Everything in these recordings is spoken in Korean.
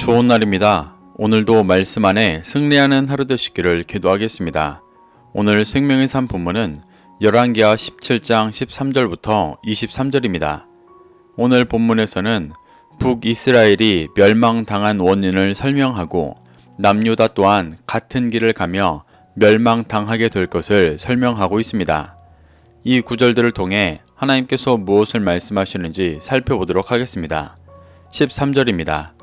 좋은 날입니다. 오늘도 말씀 안에 승리하는 하루 되시기를 기도하겠습니다. 오늘 생명의 삶 본문은 열왕기하 17장 13절부터 23절입니다. 오늘 본문에서는 북이스라엘이 멸망당한 원인을 설명하고 남유다 또한 같은 길을 가며 멸망당하게 될 것을 설명하고 있습니다. 이 구절들을 통해 하나님께서 무엇을 말씀하시는지 살펴보도록 하겠습니다. 13절입니다.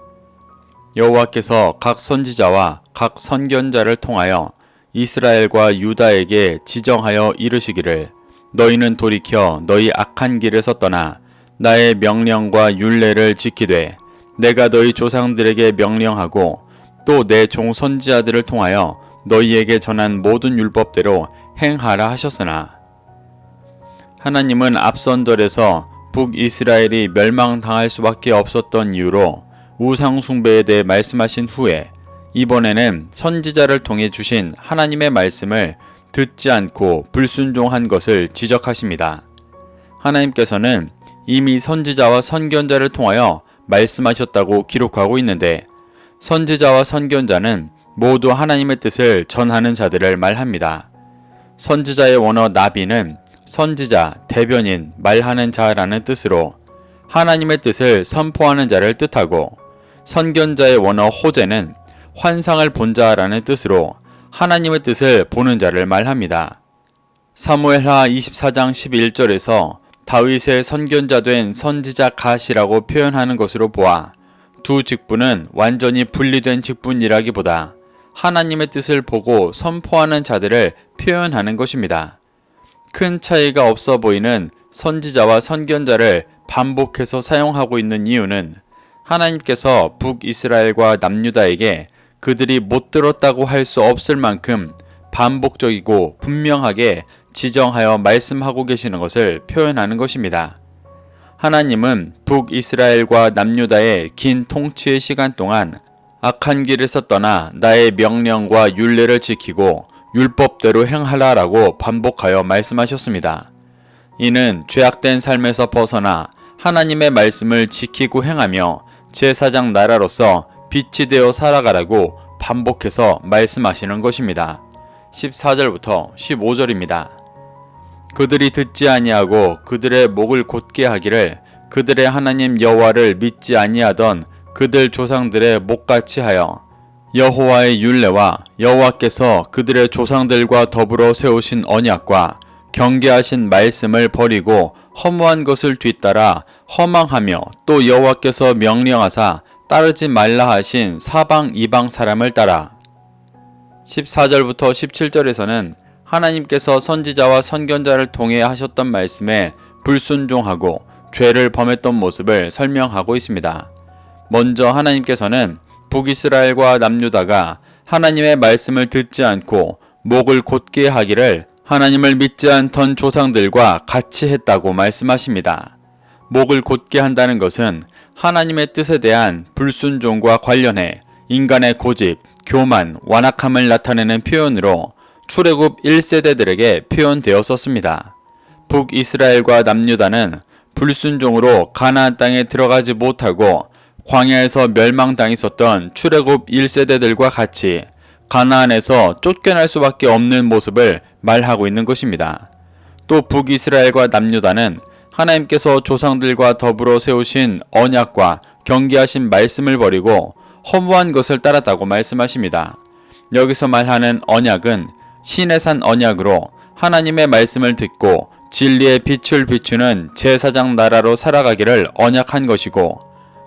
여호와께서 각 선지자와 각 선견자를 통하여 이스라엘과 유다에게 지정하여 이르시기를 너희는 돌이켜 너희 악한 길에서 떠나 나의 명령과 율례를 지키되 내가 너희 조상들에게 명령하고 또 내 종 선지자들을 통하여 너희에게 전한 모든 율법대로 행하라 하셨으나 하나님은 앞선 절에서 북이스라엘이 멸망당할 수밖에 없었던 이유로 우상 숭배에 대해 말씀하신 후에 이번에는 선지자를 통해 주신 하나님의 말씀을 듣지 않고 불순종한 것을 지적하십니다. 하나님께서는 이미 선지자와 선견자를 통하여 말씀하셨다고 기록하고 있는데 선지자와 선견자는 모두 하나님의 뜻을 전하는 자들을 말합니다. 선지자의 원어 나비는 선지자, 대변인, 말하는 자라는 뜻으로 하나님의 뜻을 선포하는 자를 뜻하고 선견자의 원어 호재는 환상을 본 자라는 뜻으로 하나님의 뜻을 보는 자를 말합니다. 사무엘하 24장 11절에서 다윗의 선견자 된 선지자 갓이라고 표현하는 것으로 보아 두 직분은 완전히 분리된 직분이라기보다 하나님의 뜻을 보고 선포하는 자들을 표현하는 것입니다. 큰 차이가 없어 보이는 선지자와 선견자를 반복해서 사용하고 있는 이유는 하나님께서 북이스라엘과 남유다에게 그들이 못 들었다고 할 수 없을 만큼 반복적이고 분명하게 지정하여 말씀하고 계시는 것을 표현하는 것입니다. 하나님은 북이스라엘과 남유다의 긴 통치의 시간 동안 악한 길에서 떠나 나의 명령과 율례를 지키고 율법대로 행하라라고 반복하여 말씀하셨습니다. 이는 죄악된 삶에서 벗어나 하나님의 말씀을 지키고 행하며 제사장 나라로서 빛이 되어 살아가라고 반복해서 말씀하시는 것입니다. 14절부터 15절입니다. 그들이 듣지 아니하고 그들의 목을 곧게 하기를 그들의 하나님 여호와를 믿지 아니하던 그들 조상들의 목같이 하여 여호와의 율례와 여호와께서 그들의 조상들과 더불어 세우신 언약과 경계하신 말씀을 버리고 허무한 것을 뒤따라 허망하며 또 여호와께서 명령하사 따르지 말라 하신 사방 이방 사람을 따라 14절부터 17절에서는 하나님께서 선지자와 선견자를 통해 하셨던 말씀에 불순종하고 죄를 범했던 모습을 설명하고 있습니다. 먼저 하나님께서는 북이스라엘과 남유다가 하나님의 말씀을 듣지 않고 목을 곧게 하기를 하나님을 믿지 않던 조상들과 같이 했다고 말씀하십니다. 목을 곧게 한다는 것은 하나님의 뜻에 대한 불순종과 관련해 인간의 고집, 교만, 완악함을 나타내는 표현으로 출애굽 1세대들에게 표현되었었습니다. 북이스라엘과 남유다는 불순종으로 가나안 땅에 들어가지 못하고 광야에서 멸망당했었던 출애굽 1세대들과 같이 가나안에서 쫓겨날 수밖에 없는 모습을 말하고 있는 것입니다. 또 북이스라엘과 남유다는 하나님께서 조상들과 더불어 세우신 언약과 경계하신 말씀을 버리고 허무한 것을 따랐다고 말씀하십니다. 여기서 말하는 언약은 신의 산 언약으로 하나님의 말씀을 듣고 진리의 빛을 비추는 제사장 나라로 살아가기를 언약한 것이고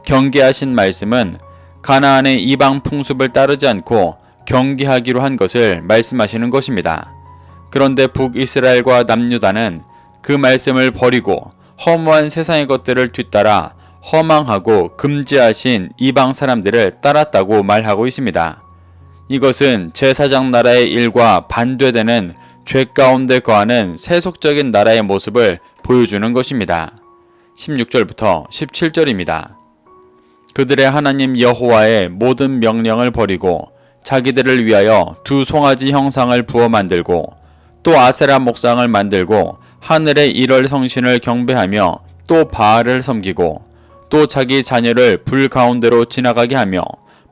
경계하신 말씀은 가나안의 이방 풍습을 따르지 않고 경계하기로 한 것을 말씀하시는 것입니다. 그런데 북이스라엘과 남유다는 그 말씀을 버리고 허무한 세상의 것들을 뒤따라 허망하고 금지하신 이방 사람들을 따랐다고 말하고 있습니다. 이것은 제사장 나라의 일과 반대되는 죄 가운데 거하는 세속적인 나라의 모습을 보여주는 것입니다. 16절부터 17절입니다. 그들의 하나님 여호와의 모든 명령을 버리고 자기들을 위하여 두 송아지 형상을 부어 만들고 또 아세라 목상을 만들고 하늘의 일월 성신을 경배하며 또 바알을 섬기고 또 자기 자녀를 불 가운데로 지나가게 하며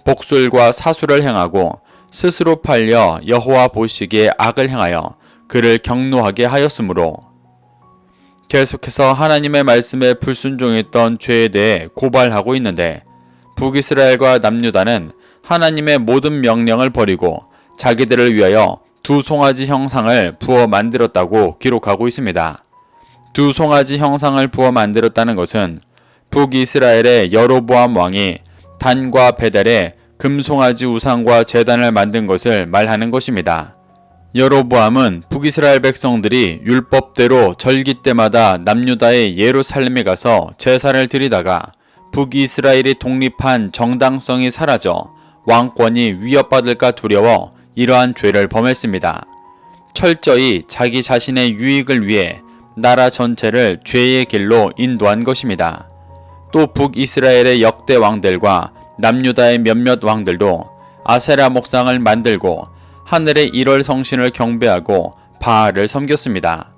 복술과 사술을 행하고 스스로 팔려 여호와 보시기에 악을 행하여 그를 경노하게 하였으므로 계속해서 하나님의 말씀에 불순종했던 죄에 대해 고발하고 있는데 북이스라엘과 남유다는 하나님의 모든 명령을 버리고 자기들을 위하여 두 송아지 형상을 부어 만들었다고 기록하고 있습니다. 두 송아지 형상을 부어 만들었다는 것은 북이스라엘의 여로보암 왕이 단과 베델에 금송아지 우상과 제단을 만든 것을 말하는 것입니다. 여로보암은 북이스라엘 백성들이 율법대로 절기 때마다 남유다의 예루살렘에 가서 제사를 드리다가 북이스라엘이 독립한 정당성이 사라져 왕권이 위협받을까 두려워 이러한 죄를 범했습니다. 철저히 자기 자신의 유익을 위해 나라 전체를 죄의 길로 인도한 것입니다. 또 북이스라엘의 역대 왕들과 남유다의 몇몇 왕들도 아세라 목상을 만들고 하늘의 일월 성신을 경배하고 바알을 섬겼습니다.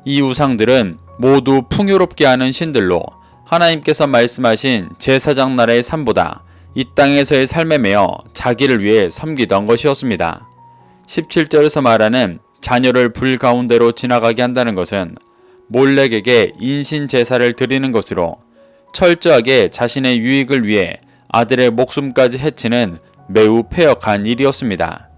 이 우상들은 모두 풍요롭게 하는 신들로 하나님께서 말씀하신 제사장 나라의 삶보다 이 땅에서의 삶에 매여 자기를 위해 섬기던 것이었습니다. 17절에서 말하는 자녀를 불 가운데로 지나가게 한다는 것은 몰렉에게 인신 제사를 드리는 것으로 철저하게 자신의 유익을 위해 아들의 목숨까지 해치는 매우 패역한 일이었습니다.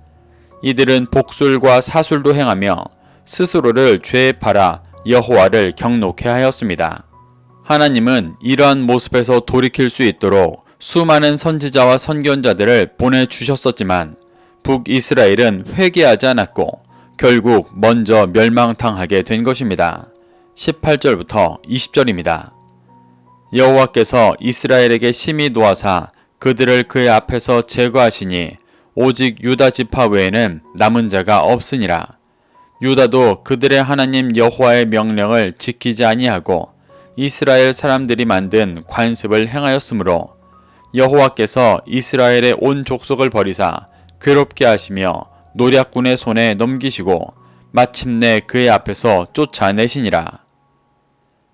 이들은 복술과 사술도 행하며 스스로를 죄에 팔아 여호와를 경노케 하였습니다. 하나님은 이러한 모습에서 돌이킬 수 있도록 수많은 선지자와 선견자들을 보내주셨었지만 북이스라엘은 회개하지 않았고 결국 먼저 멸망당하게 된 것입니다. 18절부터 20절입니다. 여호와께서 이스라엘에게 심히 노하사 그들을 그의 앞에서 제거하시니 오직 유다 지파 외에는 남은 자가 없으니라. 유다도 그들의 하나님 여호와의 명령을 지키지 아니하고 이스라엘 사람들이 만든 관습을 행하였으므로 여호와께서 이스라엘의 온 족속을 버리사 괴롭게 하시며 노략군의 손에 넘기시고 마침내 그의 앞에서 쫓아내시니라.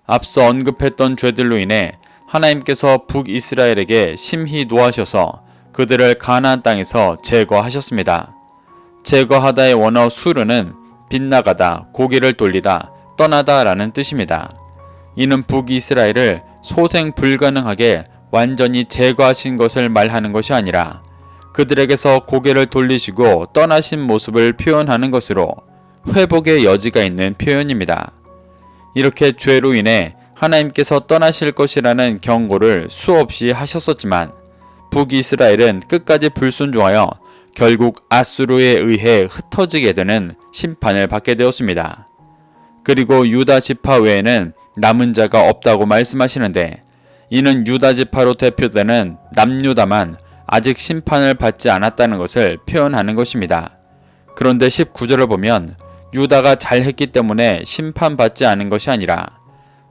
앞서 언급했던 죄들로 인해 하나님께서 북이스라엘에게 심히 노하셔서 그들을 가나안 땅에서 제거하셨습니다. 제거하다의 원어 수르는 빗나가다, 고개를 돌리다, 떠나다 라는 뜻입니다. 이는 북이스라엘을 소생 불가능하게 완전히 제거하신 것을 말하는 것이 아니라 그들에게서 고개를 돌리시고 떠나신 모습을 표현하는 것으로 회복의 여지가 있는 표현입니다. 이렇게 죄로 인해 하나님께서 떠나실 것이라는 경고를 수없이 하셨었지만 북이스라엘은 끝까지 불순종하여 결국 아수르에 의해 흩어지게 되는 심판을 받게 되었습니다. 그리고 유다 지파 외에는 남은 자가 없다고 말씀하시는데 이는 유다 지파로 대표되는 남유다만 아직 심판을 받지 않았다는 것을 표현하는 것입니다. 그런데 19절을 보면 유다가 잘했기 때문에 심판받지 않은 것이 아니라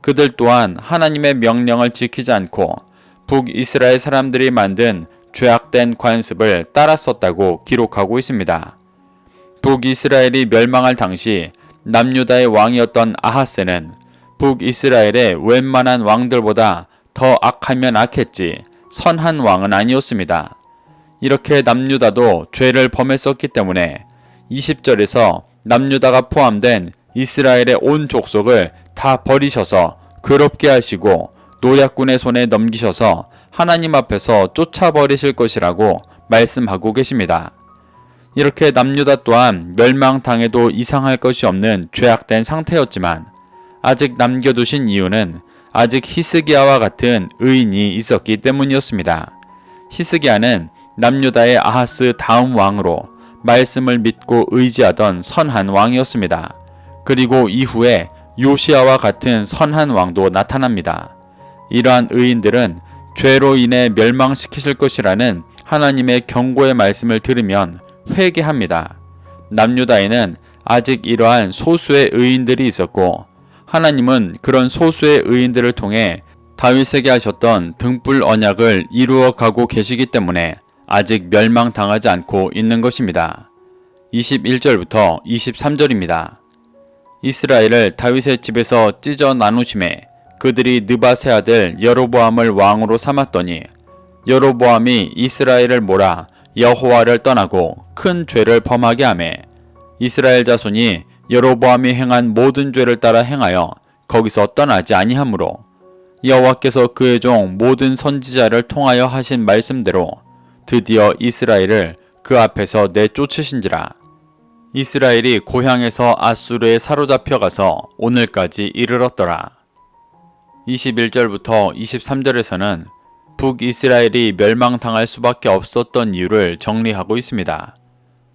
그들 또한 하나님의 명령을 지키지 않고 북이스라엘 사람들이 만든 죄악된 관습을 따랐었다고 기록하고 있습니다. 북이스라엘이 멸망할 당시 남유다의 왕이었던 아하스는 북이스라엘의 웬만한 왕들보다 더 악하면 악했지 선한 왕은 아니었습니다. 이렇게 남유다도 죄를 범했었기 때문에 20절에서 남유다가 포함된 이스라엘의 온 족속을 다 버리셔서 괴롭게 하시고 노략군의 손에 넘기셔서 하나님 앞에서 쫓아버리실 것이라고 말씀하고 계십니다. 이렇게 남유다 또한 멸망당해도 이상할 것이 없는 죄악된 상태였지만 아직 남겨두신 이유는 아직 히스기야와 같은 의인이 있었기 때문이었습니다. 히스기야는 남유다의 아하스 다음 왕으로 말씀을 믿고 의지하던 선한 왕이었습니다. 그리고 이후에 요시야와 같은 선한 왕도 나타납니다. 이러한 의인들은 죄로 인해 멸망시키실 것이라는 하나님의 경고의 말씀을 들으면 회개합니다. 남유다에는 아직 이러한 소수의 의인들이 있었고 하나님은 그런 소수의 의인들을 통해 다윗에게 하셨던 등불 언약을 이루어 가고 계시기 때문에 아직 멸망당하지 않고 있는 것입니다. 21절부터 23절입니다. 이스라엘을 다윗의 집에서 찢어 나누심에 그들이 느바세 아들 여로보암을 왕으로 삼았더니 여로보암이 이스라엘을 몰아 여호와를 떠나고 큰 죄를 범하게 하매 이스라엘 자손이 여로보암이 행한 모든 죄를 따라 행하여 거기서 떠나지 아니하므로 여호와께서 그의 종 모든 선지자를 통하여 하신 말씀대로 드디어 이스라엘을 그 앞에서 내쫓으신지라. 이스라엘이 고향에서 아수르에 사로잡혀 가서 오늘까지 이르렀더라. 21절부터 23절에서는 북이스라엘이 멸망당할 수밖에 없었던 이유를 정리하고 있습니다.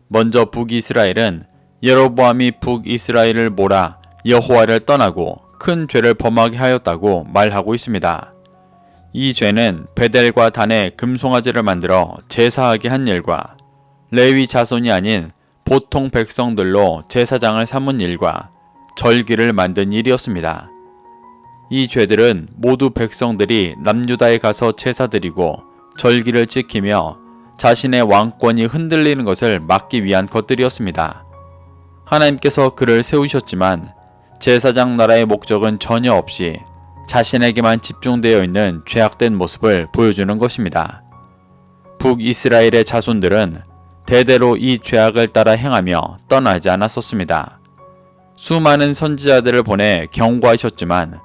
먼저 북이스라엘은 여로보암이 북이스라엘을 몰아 여호와를 떠나고 큰 죄를 범하게 하였다고 말하고 있습니다. 이 죄는 베델과 단에 금송아지를 만들어 제사하게 한 일과 레위 자손이 아닌 보통 백성들로 제사장을 삼은 일과 절기를 만든 일이었습니다. 이 죄들은 모두 백성들이 남유다에 가서 제사드리고 절기를 지키며 자신의 왕권이 흔들리는 것을 막기 위한 것들이었습니다. 하나님께서 그를 세우셨지만 제사장 나라의 목적은 전혀 없이 자신에게만 집중되어 있는 죄악된 모습을 보여주는 것입니다. 북이스라엘의 자손들은 대대로 이 죄악을 따라 행하며 떠나지 않았었습니다. 수많은 선지자들을 보내 경고하셨지만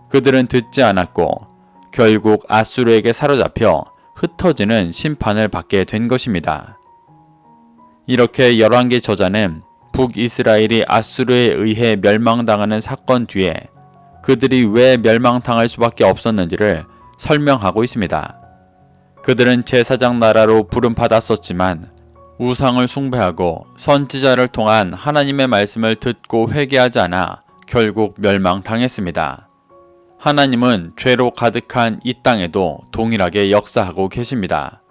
그들은 듣지 않았고 결국 아수르에게 사로잡혀 흩어지는 심판을 받게 된 것입니다. 이렇게 열왕기 저자는 북이스라엘이 아수르에 의해 멸망당하는 사건 뒤에 그들이 왜 멸망당할 수밖에 없었는지를 설명하고 있습니다. 그들은 제사장 나라로 부름받았었지만 우상을 숭배하고 선지자를 통한 하나님의 말씀을 듣고 회개하지 않아 결국 멸망당했습니다. 하나님은 죄로 가득한 이 땅에도 동일하게 역사하고 계십니다.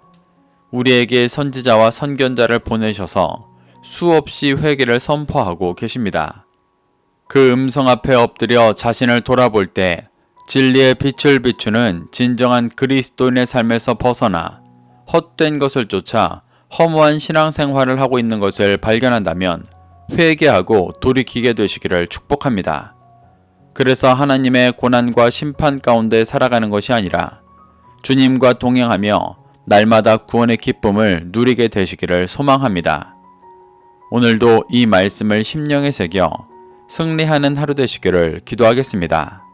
우리에게 선지자와 선견자를 보내셔서 수없이 회개를 선포하고 계십니다. 그 음성 앞에 엎드려 자신을 돌아볼 때 진리의 빛을 비추는 진정한 그리스도인의 삶에서 벗어나 헛된 것을 쫓아 허무한 신앙생활을 하고 있는 것을 발견한다면 회개하고 돌이키게 되시기를 축복합니다. 그래서 하나님의 고난과 심판 가운데 살아가는 것이 아니라 주님과 동행하며 날마다 구원의 기쁨을 누리게 되시기를 소망합니다. 오늘도 이 말씀을 심령에 새겨 승리하는 하루 되시기를 기도하겠습니다.